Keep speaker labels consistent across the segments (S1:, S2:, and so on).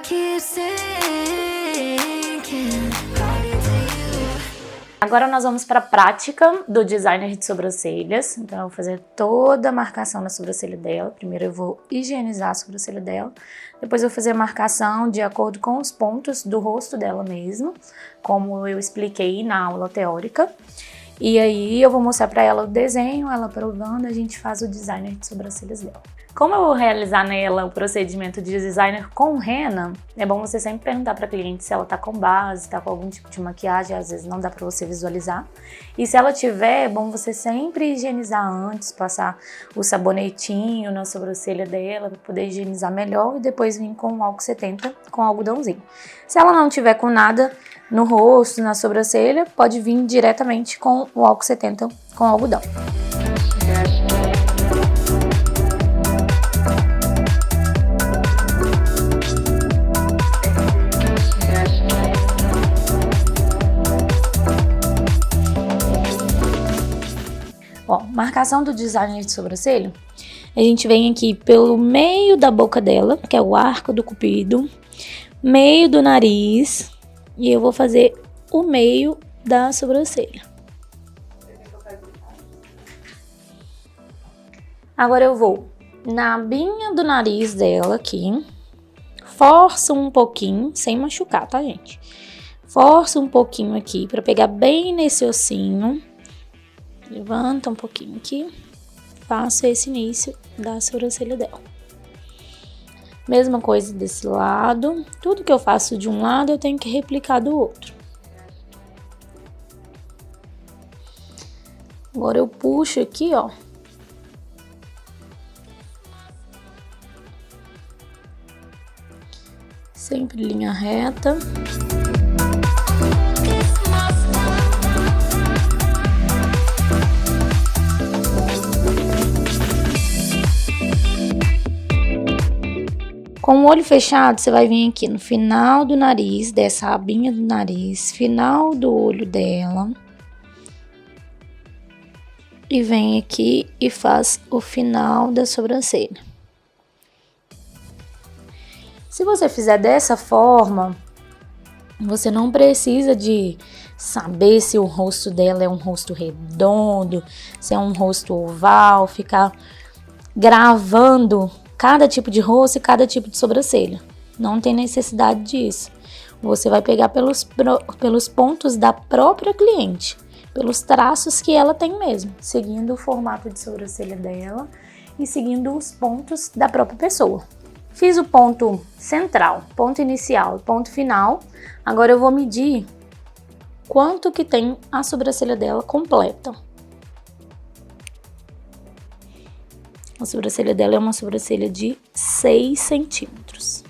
S1: keep sinking right into you.
S2: Agora nós vamos para a prática do designer de sobrancelhas. Então eu vou fazer toda a marcação na sobrancelha dela. Primeiro eu vou higienizar a sobrancelha dela. Depois eu vou fazer a marcação de acordo com os pontos do rosto dela mesmo, como eu expliquei na aula teórica. E aí eu vou mostrar para ela o desenho, ela provando, a gente faz o designer de sobrancelhas dela. Como eu vou realizar nela o procedimento de designer com rena, é bom você sempre perguntar para a cliente se ela tá com base, tá com algum tipo de maquiagem, às vezes não dá para você visualizar. E se ela tiver, é bom você sempre higienizar antes, passar o sabonetinho na sobrancelha dela para poder higienizar melhor e depois vir com o álcool 70 com algodãozinho. Se ela não tiver com nada no rosto, na sobrancelha, pode vir diretamente com o álcool 70 com algodão. Ó, marcação do designer de sobrancelha, a gente vem aqui pelo meio da boca dela, que é o arco do cupido, meio do nariz, e eu vou fazer o meio da sobrancelha. Agora eu vou na abinha do nariz dela aqui, forço um pouquinho, sem machucar, tá, gente? Forço um pouquinho aqui para pegar bem nesse ossinho. Levanta um pouquinho aqui, faço esse início da sobrancelha dela. Mesma coisa desse lado, tudo que eu faço de um lado eu tenho que replicar do outro. Agora eu puxo aqui, ó. Sempre linha reta. Com o olho fechado, você vai vir aqui no final do nariz, dessa abinha do nariz, final do olho dela. E vem aqui e faz o final da sobrancelha. Se você fizer dessa forma, você não precisa de saber se o rosto dela é um rosto redondo, se é um rosto oval, ficar gravando cada tipo de rosto e cada tipo de sobrancelha. Não tem necessidade disso. Você vai pegar pelos pontos da própria cliente, pelos traços que ela tem mesmo, seguindo o formato de sobrancelha dela e seguindo os pontos da própria pessoa. Fiz o ponto central, ponto inicial e ponto final. Agora eu vou medir quanto que tem a sobrancelha dela completa. A sobrancelha dela é uma sobrancelha de 6 centímetros.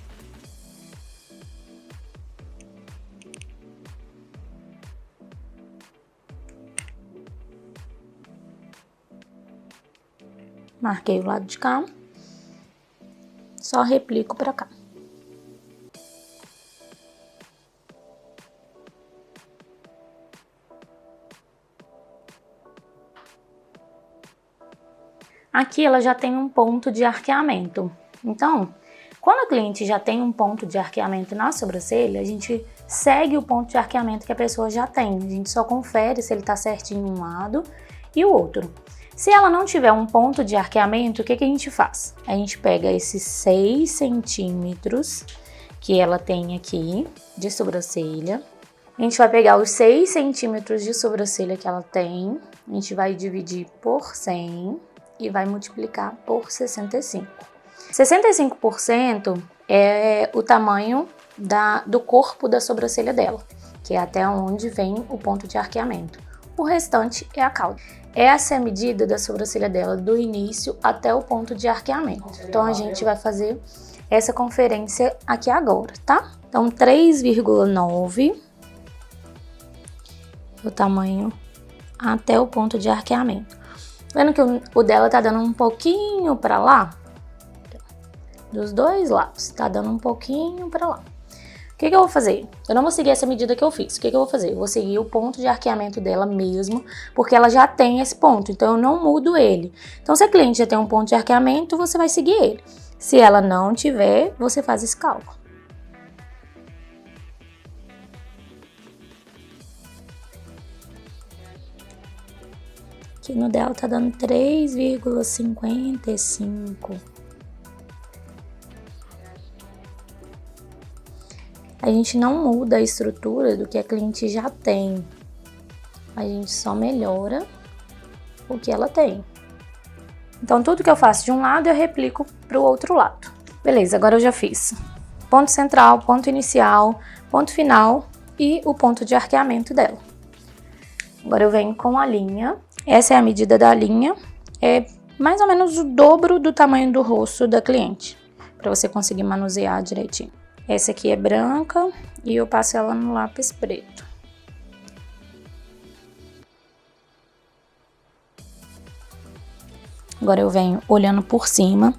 S2: Marquei o lado de cá. Só replico para cá. Aqui ela já tem um ponto de arqueamento. Então, quando a cliente já tem um ponto de arqueamento na sobrancelha, a gente segue o ponto de arqueamento que a pessoa já tem. A gente só confere se ele tá certinho um lado e o outro. Se ela não tiver um ponto de arqueamento, o que a gente faz? A gente pega esses 6 centímetros que ela tem aqui de sobrancelha. A gente vai pegar os 6 centímetros de sobrancelha que ela tem, a gente vai dividir por 100 e vai multiplicar por 65. 65% é o tamanho do corpo da sobrancelha dela, que é até onde vem o ponto de arqueamento. O restante é a cauda. Essa é a medida da sobrancelha dela, do início até o ponto de arqueamento. Então, a gente vai fazer essa conferência aqui agora, tá? Então, 3,9 o tamanho até o ponto de arqueamento. Vendo que o dela tá dando um pouquinho pra lá? Dos dois lados, tá dando um pouquinho pra lá. O que eu vou fazer? Eu não vou seguir essa medida que eu fiz. O que eu vou fazer? Eu vou seguir o ponto de arqueamento dela mesmo, porque ela já tem esse ponto, então eu não mudo ele. Então, se a cliente já tem um ponto de arqueamento, você vai seguir ele. Se ela não tiver, você faz esse cálculo. que no dela tá dando 3,55. A gente não muda a estrutura do que a cliente já tem. A gente só melhora o que ela tem. Então, tudo que eu faço de um lado, eu replico para o outro lado. Beleza, agora eu já fiz ponto central, ponto inicial, ponto final e o ponto de arqueamento dela. Agora eu venho com a linha. Essa é a medida da linha. É mais ou menos o dobro do tamanho do rosto da cliente, para você conseguir manusear direitinho. Essa aqui é branca e eu passo ela no lápis preto. Agora eu venho olhando por cima,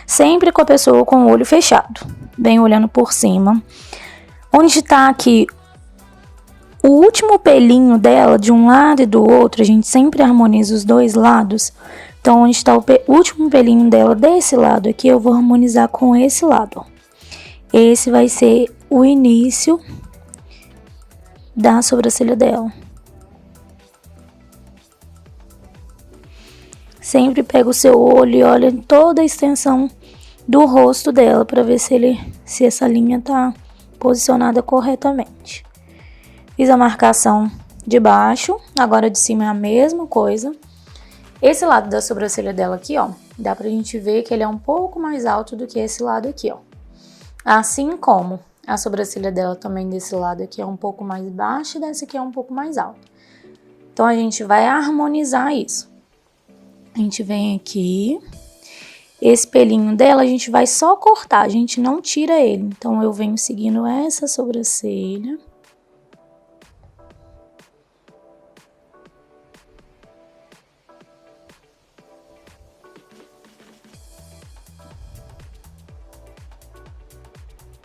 S2: sempre com a pessoa com o olho fechado. Venho olhando por cima. Onde tá aqui o último pelinho dela, de um lado e do outro, a gente sempre harmoniza os dois lados. Então, onde está o último pelinho dela desse lado aqui, eu vou harmonizar com esse lado, ó. Esse vai ser o início da sobrancelha dela. Sempre pega o seu olho e olha toda a extensão do rosto dela para ver se essa linha tá posicionada corretamente. Fiz a marcação de baixo, agora de cima é a mesma coisa. Esse lado da sobrancelha dela aqui, ó, dá pra gente ver que ele é um pouco mais alto do que esse lado aqui, ó. Assim como a sobrancelha dela também desse lado aqui é um pouco mais baixa e dessa aqui é um pouco mais alta. Então, a gente vai harmonizar isso. A gente vem aqui, esse pelinho dela a gente vai só cortar, a gente não tira ele. Então, eu venho seguindo essa sobrancelha.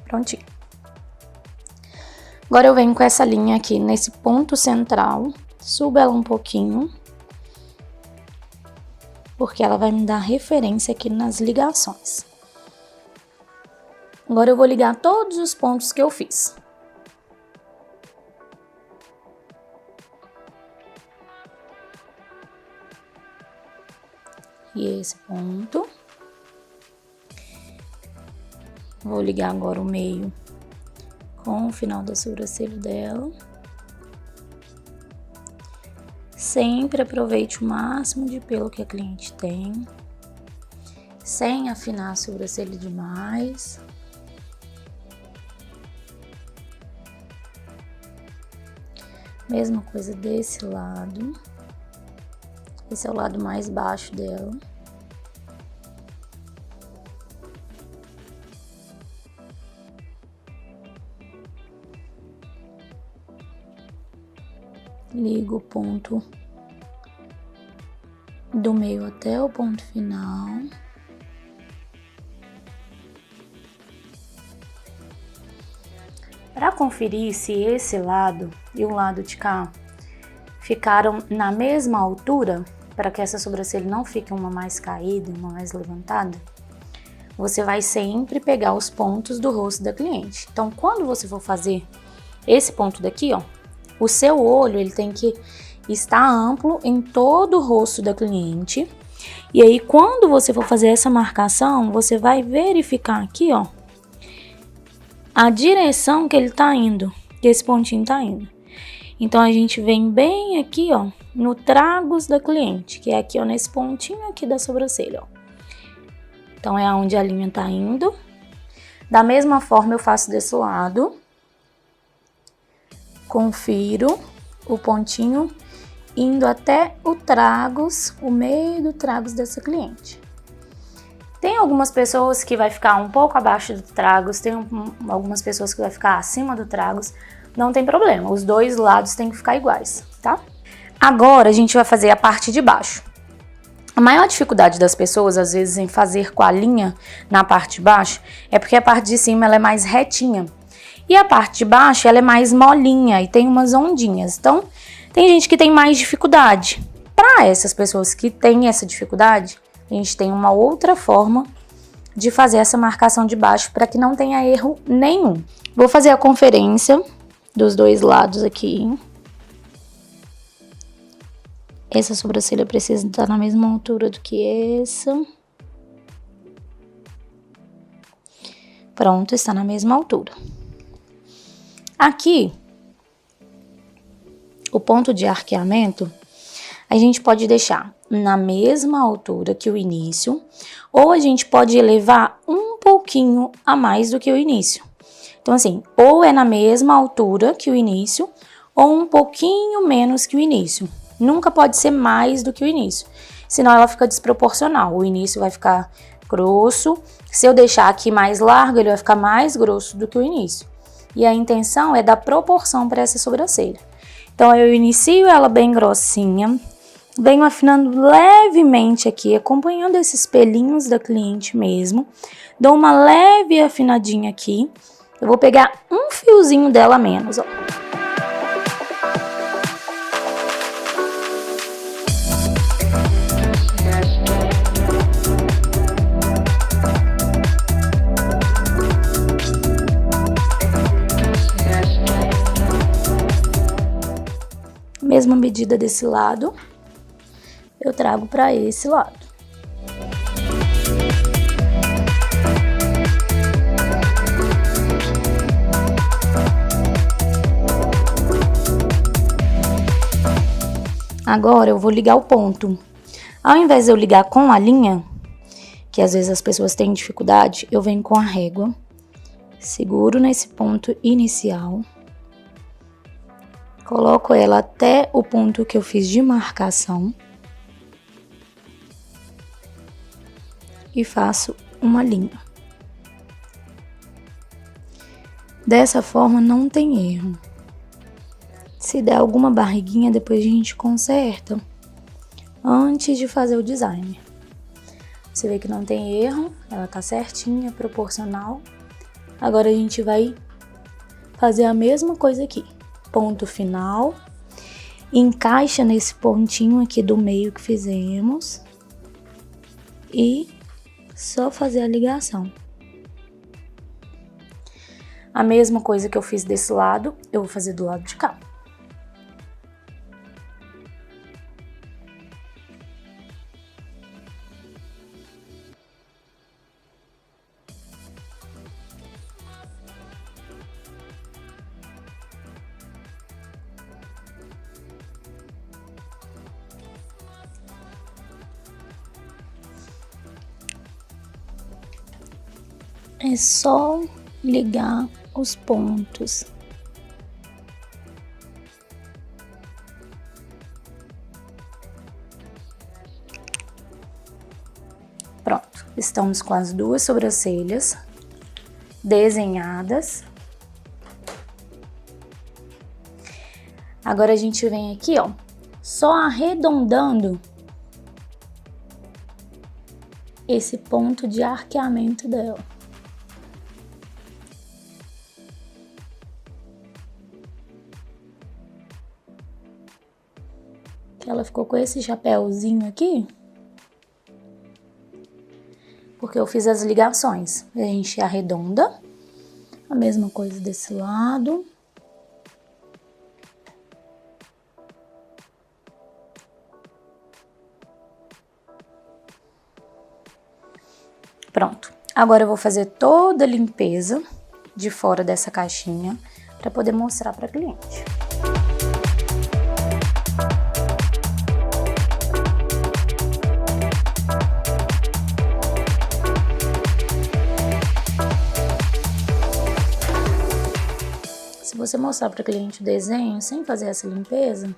S2: Prontinho. Agora eu venho com essa linha aqui nesse ponto central, subo ela um pouquinho, porque ela vai me dar referência aqui nas ligações. Agora eu vou ligar todos os pontos que eu fiz. E esse ponto. Vou ligar agora o meio com o final da sobrancelha dela. Sempre aproveite o máximo de pelo que a cliente tem, sem afinar a sobrancelha demais. Mesma coisa desse lado. Esse é o lado mais baixo dela. Ligo o ponto do meio até o ponto final. Para conferir se esse lado e o lado de cá ficaram na mesma altura, para que essa sobrancelha não fique uma mais caída e uma mais levantada, você vai sempre pegar os pontos do rosto da cliente. Então, quando você for fazer esse ponto daqui, ó, o seu olho ele tem que estar amplo em todo o rosto da cliente. E aí, quando você for fazer essa marcação, você vai verificar aqui, ó, a direção que ele tá indo, que esse pontinho tá indo. Então, a gente vem bem aqui, ó, no tragus da cliente, que é aqui, ó, nesse pontinho aqui da sobrancelha, ó. Então, é onde a linha tá indo. Da mesma forma, eu faço desse lado. Confiro o pontinho indo até o tragus, o meio do tragus dessa cliente. Tem algumas pessoas que vai ficar um pouco abaixo do tragus, tem algumas pessoas que vai ficar acima do tragus, não tem problema, os dois lados tem que ficar iguais, tá? Agora a gente vai fazer a parte de baixo. A maior dificuldade das pessoas, às vezes, em fazer com a linha na parte de baixo, é porque a parte de cima ela é mais retinha. E a parte de baixo, ela é mais molinha e tem umas ondinhas. Então, tem gente que tem mais dificuldade. Para essas pessoas que têm essa dificuldade, a gente tem uma outra forma de fazer essa marcação de baixo para que não tenha erro nenhum. Vou fazer a conferência dos dois lados aqui. Essa sobrancelha precisa estar na mesma altura do que essa. Pronto, está na mesma altura. Aqui, o ponto de arqueamento, a gente pode deixar na mesma altura que o início, ou a gente pode elevar um pouquinho a mais do que o início. Então, assim, ou é na mesma altura que o início, ou um pouquinho menos que o início. Nunca pode ser mais do que o início, senão ela fica desproporcional. O início vai ficar grosso, se eu deixar aqui mais largo, ele vai ficar mais grosso do que o início. E a intenção é dar proporção para essa sobrancelha. Então, eu inicio ela bem grossinha, venho afinando levemente aqui, acompanhando esses pelinhos da cliente mesmo. Dou uma leve afinadinha aqui. Eu vou pegar um fiozinho dela a menos, ó. Mesma medida desse lado, eu trago para esse lado. Agora eu vou ligar o ponto. Ao invés de eu ligar com a linha, que às vezes as pessoas têm dificuldade, eu venho com a régua, seguro nesse ponto inicial. Coloco ela até o ponto que eu fiz de marcação. E faço uma linha. Dessa forma não tem erro. Se der alguma barriguinha, depois a gente conserta. Antes de fazer o design. Você vê que não tem erro, ela tá certinha, proporcional. Agora a gente vai fazer a mesma coisa aqui. Ponto final, encaixa nesse pontinho aqui do meio que fizemos e só fazer a ligação. A mesma coisa que eu fiz desse lado, eu vou fazer do lado de cá. É só ligar os pontos. Pronto, estamos com as duas sobrancelhas desenhadas. Agora a gente vem aqui, ó, só arredondando esse ponto de arqueamento dela. Ela ficou com esse chapéuzinho aqui, porque eu fiz as ligações. A gente arredonda, a mesma coisa desse lado. Pronto. Agora eu vou fazer toda a limpeza de fora dessa caixinha para poder mostrar para a cliente. Se você mostrar para o cliente o desenho sem fazer essa limpeza,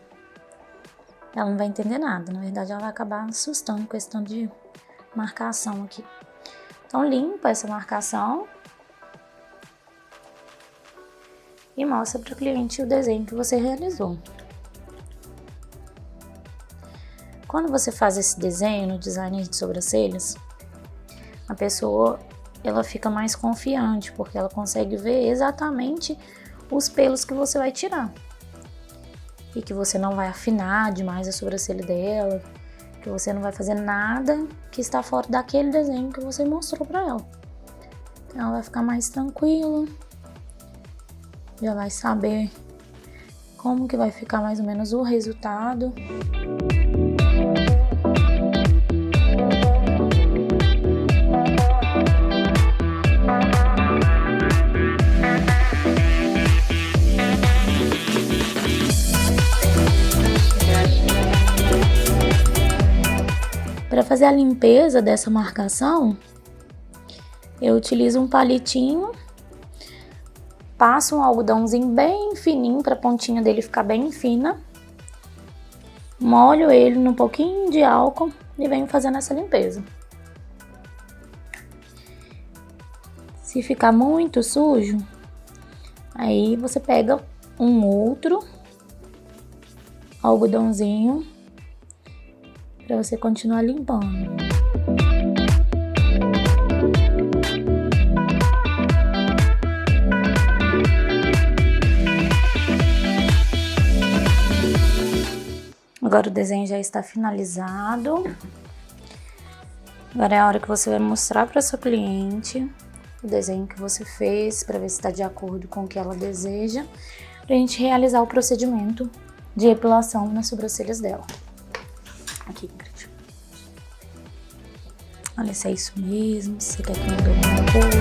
S2: ela não vai entender nada. Na verdade, ela vai acabar assustando com esse tanto de marcação aqui. Então, limpa essa marcação e mostra para o cliente o desenho que você realizou. Quando você faz esse desenho no designer de sobrancelhas, a pessoa ela fica mais confiante, porque ela consegue ver exatamente os pelos que você vai tirar. E que você não vai afinar demais a sobrancelha dela, que você não vai fazer nada que está fora daquele desenho que você mostrou para ela. Então ela vai ficar mais tranquila, já vai saber como que vai ficar mais ou menos o resultado. fazer a limpeza dessa marcação, eu utilizo um palitinho, passo um algodãozinho bem fininho para a pontinha dele ficar bem fina, molho ele num pouquinho de álcool e venho fazendo essa limpeza. Se ficar muito sujo, aí você pega um outro algodãozinho para você continuar limpando. Agora o desenho já está finalizado. Agora é a hora que você vai mostrar para sua cliente o desenho que você fez, para ver se está de acordo com o que ela deseja, para a gente realizar o procedimento de epilação nas sobrancelhas dela. Aqui, Ingrid. Olha se é isso mesmo, se você quer que mude alguma coisa.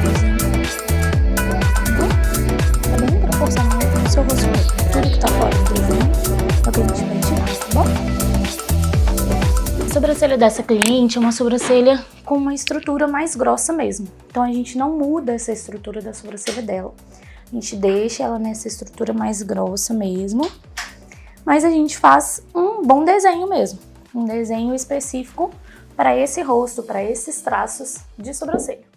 S2: Tá bem proporcional ao seu rosto. Tudo que tá fora do desenho é o que a gente vai tirar, tá bom? A sobrancelha dessa cliente é uma sobrancelha com uma estrutura mais grossa mesmo. Então a gente não muda essa estrutura da sobrancelha dela. A gente deixa ela nessa estrutura mais grossa mesmo. Mas a gente faz um bom desenho mesmo. Um desenho específico para esse rosto, para esses traços de sobrancelha.